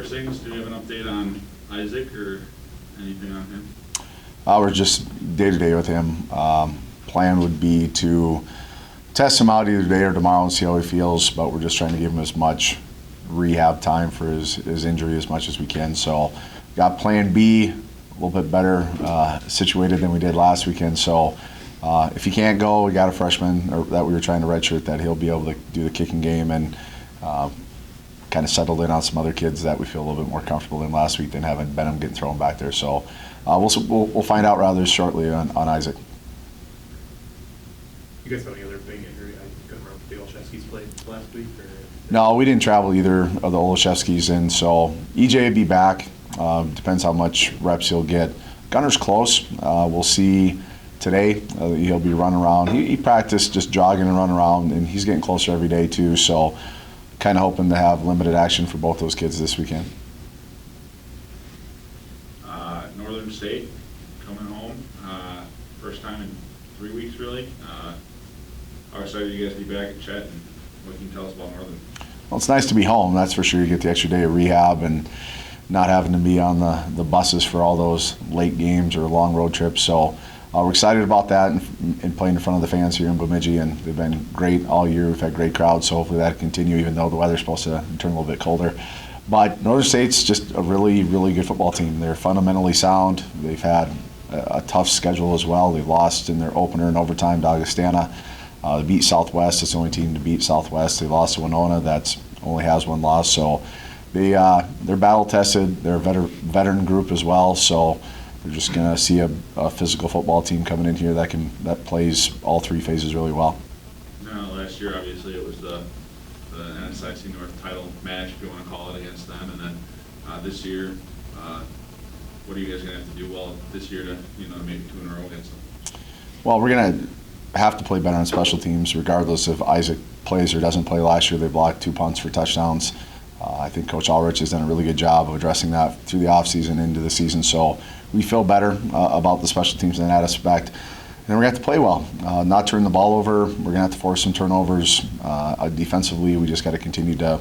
first things, do we have an update on Isaac or anything on him? We're just day-to-day with him. Plan would be to test him out either today or tomorrow and see how he feels, but we're just trying to give him as much rehab time for his injury as much as we can. So got plan B, a little bit better situated than we did last weekend. So if he can't go, we got a freshman that we were trying to redshirt that he'll be able to do the kicking game, and kind of settled in on some other kids that we feel a little bit more comfortable in last week than having Benham getting thrown back there. So we'll find out rather shortly on Isaac. You guys have any other big injury? I couldn't remember if the Olszewskis played last week. Or... No, we didn't travel either of the Olszewskis, and so EJ will be back. Depends how much reps he'll get. Gunner's close. We'll see today. He'll be running around. He practiced just jogging and running around, and he's getting closer every day too. So kind of hoping to have limited action for both those kids this weekend. Northern State coming home. First time in 3 weeks, really. How excited are you guys to be back at Chet, and what can you tell us about Northern? Well, it's nice to be home, that's for sure. You get the extra day of rehab and not having to be on the buses for all those late games or long road trips. So we're excited about that and playing in front of the fans here in Bemidji, and they've been great all year. We've had great crowds, so hopefully that'll continue, even though the weather's supposed to turn a little bit colder. But Northern State's just a really, really good football team. They're fundamentally sound. They've had a tough schedule as well. They lost in their opener in overtime to Augustana. They beat Southwest. It's the only team to beat Southwest. They lost to Winona. That only has one loss. So they're battle tested. They're a veteran group as well. So we're just going to see a physical football team coming in here that plays all three phases really well. Last year, obviously, it was the NSIC North title match, if you want to call it, against them, and then this year, what are you guys going to have to do well this year to maybe 2 in a row against them? Well, we're going to have to play better on special teams, regardless if Isaac plays or doesn't play. Last year, they blocked 2 punts for touchdowns. I think Coach Ulrich has done a really good job of addressing that through the offseason into the season. So we feel better about the special teams in that aspect. And we're going to have to play well, not turn the ball over. We're going to have to force some turnovers. Defensively, we just got to continue to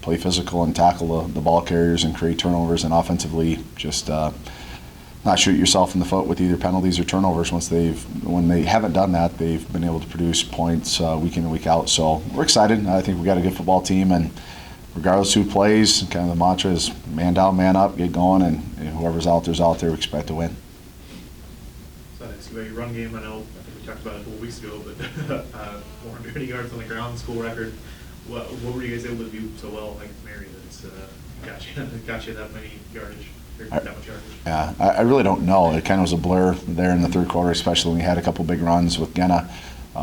play physical and tackle the ball carriers and create turnovers. And offensively, just not shoot yourself in the foot with either penalties or turnovers. When they haven't done that, they've been able to produce points week in and week out. So we're excited. I think we got a good football team, and regardless who plays, kind of the mantra is man down, man up, get going, and whoever's out there's out there, we expect to win. So I ask you about your run game. I know I think we talked about it a couple weeks ago, but 480 yards on the ground, school record. What were you guys able to do so well like Marion that's got you that many yardage? That much yardage? Yeah, I really don't know. It kind of was a blur there in the third quarter, especially when we had a couple big runs with Genna.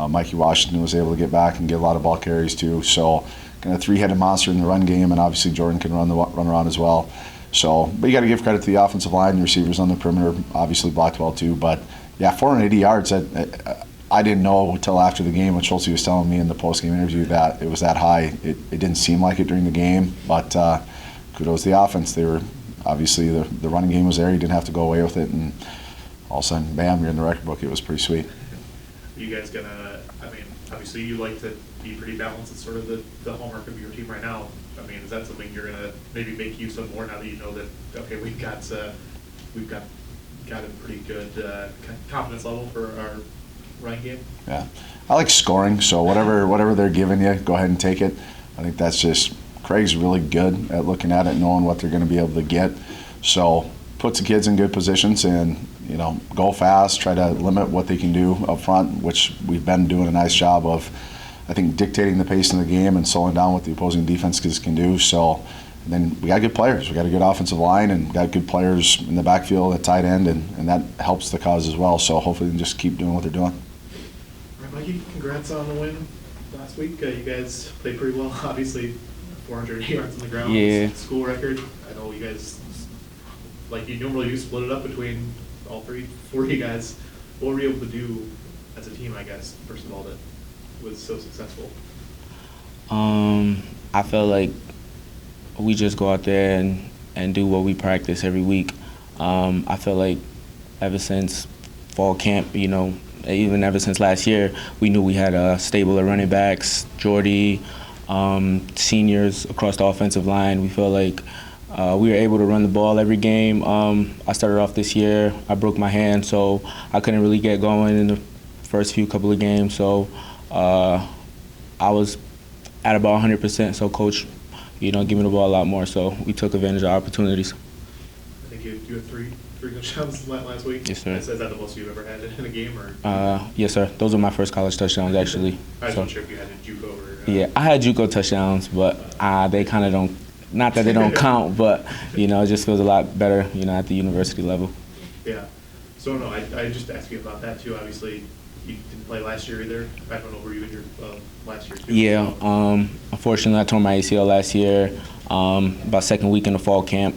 Mikey Washington was able to get back and get a lot of ball carries too. So kind of three-headed monster in the run game, and obviously Jordan can run around as well. So, but you got to give credit to the offensive line. The receivers on the perimeter obviously blocked well too. But yeah, 480 yards. I didn't know until after the game when Schultz was telling me in the post-game interview that it was that high. It didn't seem like it during the game, but kudos to the offense. They were obviously the running game was there. You didn't have to go away with it, and all of a sudden, bam, you're in the record book. It was pretty sweet. You guys gonna? I mean, obviously you like to be pretty balanced. It's sort of the hallmark of your team right now. I mean, is that something you're gonna maybe make use of more now that you know that okay, we've got a pretty good confidence level for our running game? Yeah, I like scoring, so whatever they're giving you, go ahead and take it. I think that's just Craig's really good at looking at it, knowing what they're going to be able to get. So puts the kids in good positions and go fast, try to limit what they can do up front, which we've been doing a nice job of. I think dictating the pace in the game and slowing down what the opposing defense can do. So, and then we got good players. We got a good offensive line and got good players in the backfield at tight end, and that helps the cause as well. So hopefully they can just keep doing what they're doing. All right, Mikey, congrats on the win last week. You guys played pretty well, obviously. 400 yards on the ground, yeah. School record. I know you guys, like you normally do, split it up between all four of you guys. What were you able to do as a team, I guess, first of all, that was so successful? I feel like we just go out there and do what we practice every week. I feel like ever since fall camp, even ever since last year, we knew we had a stable of running backs, Jordy, seniors across the offensive line. We feel like We were able to run the ball every game. I started off this year. I broke my hand, so I couldn't really get going in the first couple of games. So I was at about 100%. So coach, gave me the ball a lot more. So we took advantage of opportunities. I think you had three touchdowns last week. Yes, sir. Is that the most you've ever had in a game, or? Yes, sir. Those were my first college touchdowns, actually. I was So, not sure if you had a JUCO or. yeah, I had JUCO touchdowns, but they kind of don't. Not that they don't count, but it just feels a lot better, at the university level. Yeah. So no, I just asked you about that too. Obviously, you didn't play last year either. I don't know, were you injured last year too? Yeah. Unfortunately, I tore my ACL last year. About second week in the fall camp,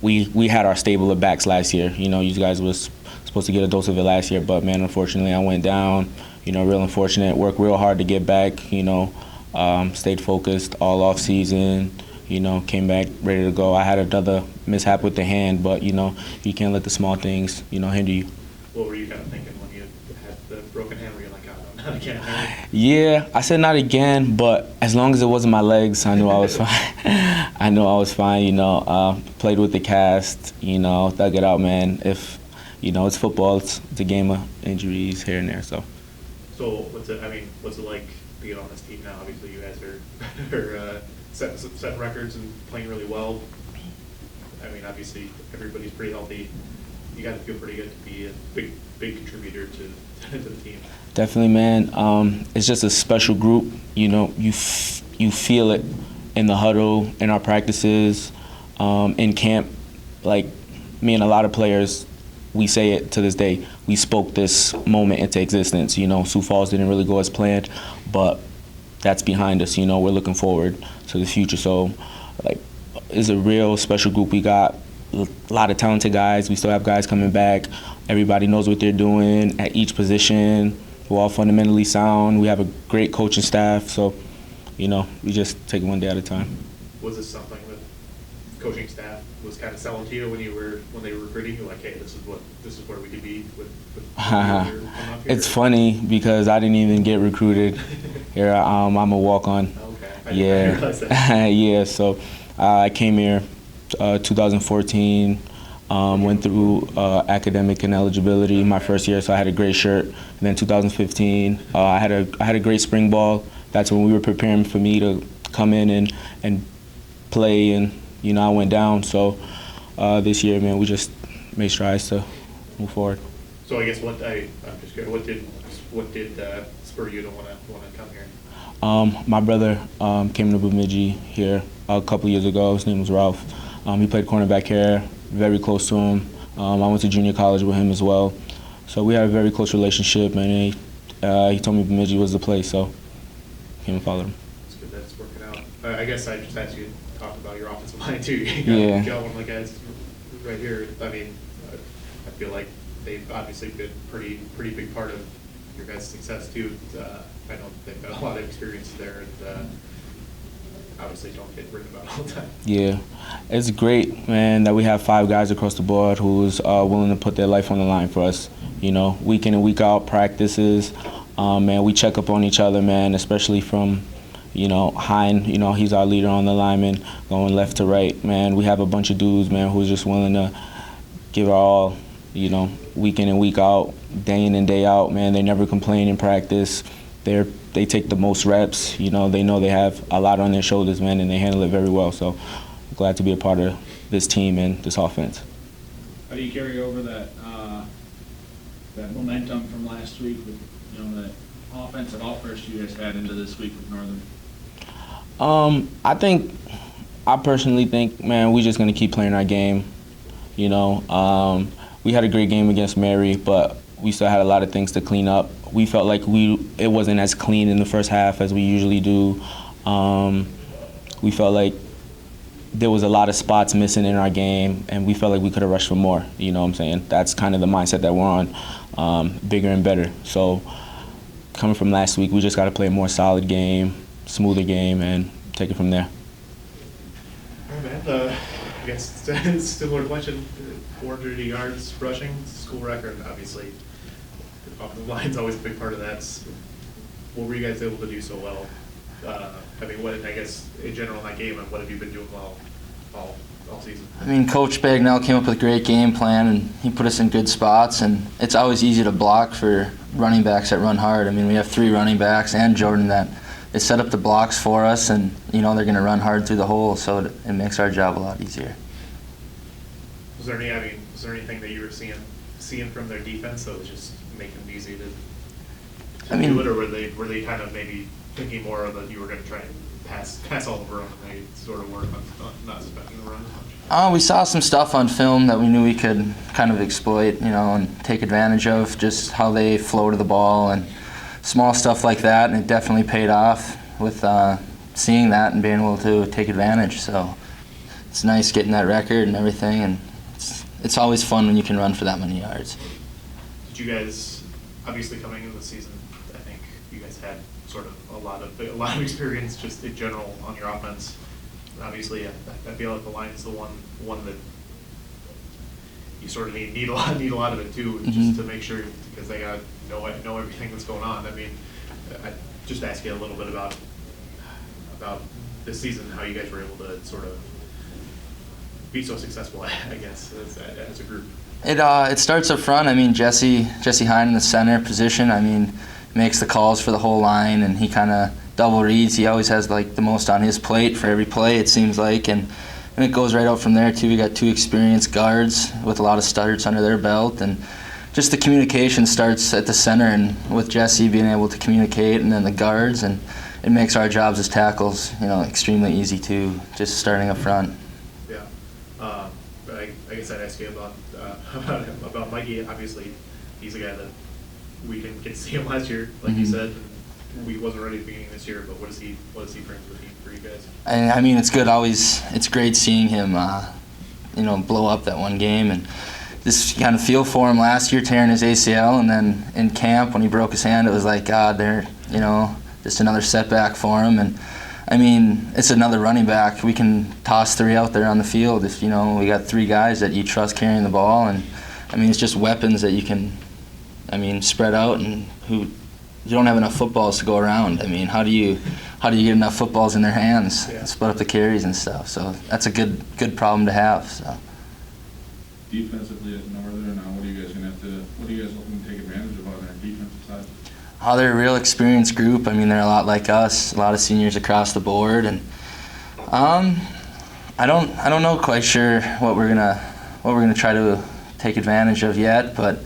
we had our stable of backs last year. You guys was supposed to get a dose of it last year, but man, unfortunately, I went down. Real unfortunate. Worked real hard to get back. Stayed focused all off season. Came back ready to go. I had another mishap with the hand, but you can't let the small things hinder you. What were you kind of thinking when you had the broken hand? Were you like, oh, no, not again? Right? Yeah, I said not again, but as long as it wasn't my legs, I knew I was fine. I knew I was fine. Played with the cast. Dug it out, man. If it's football, it's a game of injuries here and there. So what's it like to get on this team now? Obviously, you guys are setting records and playing really well. I mean, obviously, everybody's pretty healthy. You got to feel pretty good to be a big contributor to the team. Definitely, man. It's just a special group. You feel it in the huddle, in our practices, in camp. Like me and a lot of players, we say it to this day. We spoke this moment into existence. Sioux Falls didn't really go as planned, but that's behind us. We're looking forward to the future. So, it's a real special group we got. A lot of talented guys. We still have guys coming back. Everybody knows what they're doing at each position. We're all fundamentally sound. We have a great coaching staff. So, we just take it one day at a time. Was this something that coaching staff was kind of selling to you when they were recruiting you? Like, hey, this is where we could be with It's funny because I didn't even get recruited here. I'm a walk-on. Okay. I didn't realize that. Yeah. So I came here 2014. Went through academic and eligibility my first year, so I had a great shirt. And then 2015, I had a great spring ball. That's when we were preparing for me to come in and play, and I went down. So this year, man, we just made strides to move forward. So I guess I'm just curious, what did spur you to want to come here? My brother came to Bemidji here a couple years ago. His name was Ralph. He played cornerback here. Very close to him. I went to junior college with him as well. So we had a very close relationship, and he told me Bemidji was the place, so I came and followed him. It's good that it's working out. I guess I just asked you to talk about your offensive line too. Yeah. You got one of the guys right here. I mean, I feel like they've obviously been pretty big part of your guys' success too. I know they've got a lot of experience there, and obviously don't get written about all the time. Yeah, it's great, man, that we have 5 guys across the board who's willing to put their life on the line for us. Week in and week out practices, man, we check up on each other, man, especially from, Hein, he's our leader on the lineman, going left to right, man. We have a bunch of dudes, man, who's just willing to give our all, week in and week out, day in and day out, man. They never complain in practice. They take the most reps. They know they have a lot on their shoulders, man, and they handle it very well. So I'm glad to be a part of this team and this offense. How do you carry over that momentum from last week with that offensive outburst you guys had into this week with Northern? I personally think, man, we're just gonna keep playing our game. We had a great game against Mary, but we still had a lot of things to clean up. We felt like it wasn't as clean in the first half as we usually do. We felt like there was a lot of spots missing in our game, and we felt like we could have rushed for more. You know what I'm saying? That's kind of the mindset that we're on, bigger and better. So coming from last week, we just got to play a more solid game, smoother game, and take it from there. All right, man. I guess it's similar question. 400 yards rushing, school record, obviously. The offensive line's always a big part of that. What were you guys able to do so well? I mean, I guess in general in that game, what have you been doing well all season? I mean, Coach Bagnell came up with a great game plan, and he put us in good spots, and it's always easy to block for running backs that run hard. I mean, we have 3 running backs and Jordan that they set up the blocks for us, and, you know, they're going to run hard through the hole, so it makes our job a lot easier. Was there anything that you were seeing from their defense that was just making it easy to do it, or were they kind of maybe thinking more that you were going to try and pass all over them, and they sort of work on not suspecting the run as much? We saw some stuff on film that we knew we could kind of exploit, you know, and take advantage of, just how they flow to the ball and small stuff like that, and it definitely paid off with seeing that and being able to take advantage. So it's nice getting that record and everything, and it's always fun when you can run for that many yards. Did you guys, obviously coming into the season, I think you guys had sort of a lot of experience just in general on your offense. And obviously, I feel like the line is the one that you sort of need a lot of it too, just to make sure, because they got to know everything that's going on. I mean, I just ask you a little bit about this season, how you guys were able to sort of be so successful, I guess, as a group. It starts up front. I mean, Jesse Hine in the center position, I mean, makes the calls for the whole line, and he kind of double reads. He always has like the most on his plate for every play, it seems like, and it goes right out from there too. We got 2 experienced guards with a lot of starts under their belt, and just the communication starts at the center, and with Jesse being able to communicate, and then the guards, and it makes our jobs as tackles, you know, extremely easy too, just starting up front. Yeah, I guess I'd ask you about Mikey. Obviously, he's a guy that we didn't get to see him last year, like you said. We wasn't ready at the beginning of this year, but what does he bring to the team for you guys? I mean, it's good. It's great seeing him, you know, blow up that one game, and just kind of feel for him last year tearing his ACL, and then in camp when he broke his hand, it was like, God, you know, just another setback for him. And I mean, it's another running back. We can toss 3 out there on the field if, you know, we got 3 guys that you trust carrying the ball, and I mean, it's just weapons that you can, I mean, spread out, and you don't have enough footballs to go around. I mean, how do you get enough footballs in their hands? Yeah. Split up the carries and stuff. So that's a good problem to have. So. Defensively at Northern, what are you guys looking to take advantage of on their defensive side? Oh, they're a real experienced group. I mean, they're a lot like us. A lot of seniors across the board, and I don't know quite sure what we're gonna try to take advantage of yet, but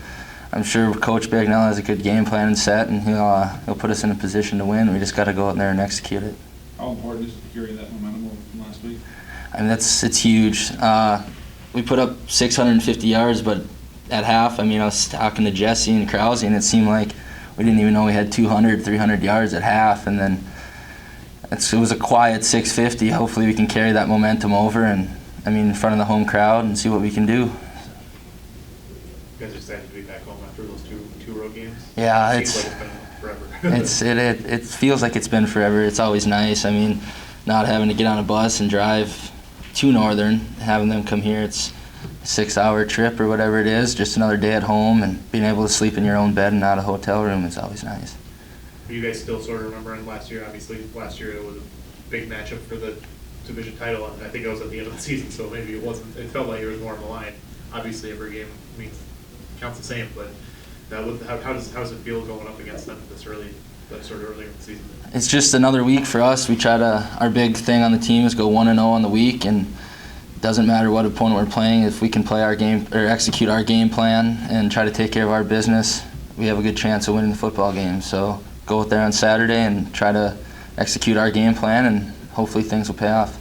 I'm sure Coach Bagnell has a good game plan and set, and he'll put us in a position to win. We just got to go out there and execute it. How important is it to carry that momentum from last week? I mean, it's huge. We put up 650 yards, but at half, I mean, I was talking to Jesse and Krause, and it seemed like we didn't even know we had 200, 300 yards at half, and then it was a quiet 650. Hopefully we can carry that momentum over, and I mean, in front of the home crowd, and see what we can do. You guys are excited to be back home after those two road games? Yeah, It seems like it's been forever. it feels like it's been forever. It's always nice. I mean, not having to get on a bus and drive to Northern, having them come here, it's a 6-hour trip or whatever it is, just another day at home, and being able to sleep in your own bed and not a hotel room is always nice. Are you guys still sort of remembering last year? Obviously, last year it was a big matchup for the division title, and I think it was at the end of the season, so maybe it wasn't. It felt like it was more on the line. Obviously, every game counts the same, but how does it feel going up against them this sort of earlier in the season? It's just another week for us. We try to. Our big thing on the team is go 1-0 on the week, and it doesn't matter what opponent we're playing. If we can play our game or execute our game plan and try to take care of our business, we have a good chance of winning the football game. So go out there on Saturday and try to execute our game plan, and hopefully things will pay off.